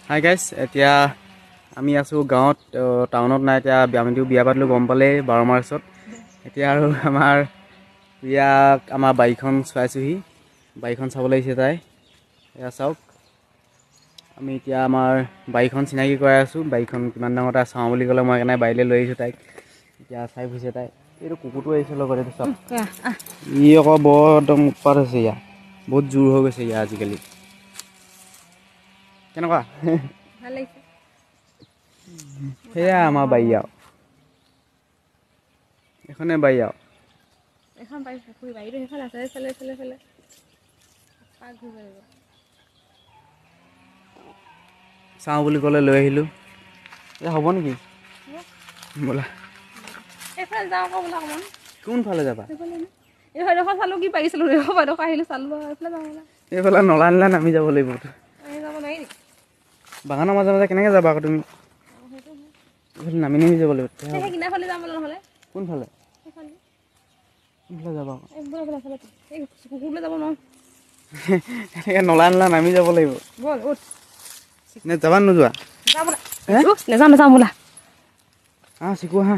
Hi guys, এতিয়া আমি আছোঁ গাঁৱত, টাউনত নাই। এতিয়া আমিতো বিয়া পাতিলোঁ গম পালেই 12 মাৰ্চত। এতিয়া আৰু আমাৰ বাৰীখন চোৱাইছোহি, বাৰীখন চাবলৈ আহিছে তাই। এয়া চাওক, আমি এতিয়া আমাৰ বাৰীখন চিনাকি কৰাই আছোঁ। বাৰীখন কিমান ডাঙৰ তাই চাওঁ বুলি ক'লে, মই সেইকাৰণে বাৰীলৈ লৈ আহিছোঁ তাইক। এতিয়া চাই ফুৰিছে তাই। এইটো কুকুৰটো আহিছে লগত, এইটো চাওক। ই আকৌ বৰ একদম উৎপাত হৈছে ইয়াৰ, বহুত জোৰ হৈ গৈছে ইয়াৰ আজিকালি। কেনেকুৱা? ভাল লাগিছে। সেয়া আমাৰ বাৰী আৰু এখনে বাৰী আৰু এখন বাৰী পুখুৰী বাৰীটো সেইফালে আছে, এইফালে পাক ঘূৰিব লাগিব। চাওঁ বুলি ক'লে লৈ আহিলোঁ। এ হ'ব নেকি? ব'লা এইফালে যাওঁ আকৌ বোলা অকণমান। কোনফালে যাবা? এই সেইডোখৰ চালোঁ, কি পাৰিছিলোঁ সেইডোখৰ আহিলোঁ চালোঁ, এইফালে যাওঁ বোলা। এইফালে নলা নিলা নামি যাব লাগিব। যাব নোৱাৰি নেকি? বাগানৰ মাজে মাজে কেনেকৈ যাবা আকৌ তুমি? এইফালে নামি যাব লাগিব। সেই কিনাৰফালে যাম বোলা নহ'লে। কোনফালে? সেইফালে। কোনফালে যাবা? এই কুকুৰলৈ যাব নোৱাৰোঁ। এনেকৈ নলা নলা নামি যাব লাগিব। ব'ল উঠ। নে যাবা নোযোৱা? নাযাওঁ বোলা। হা চিকু হা।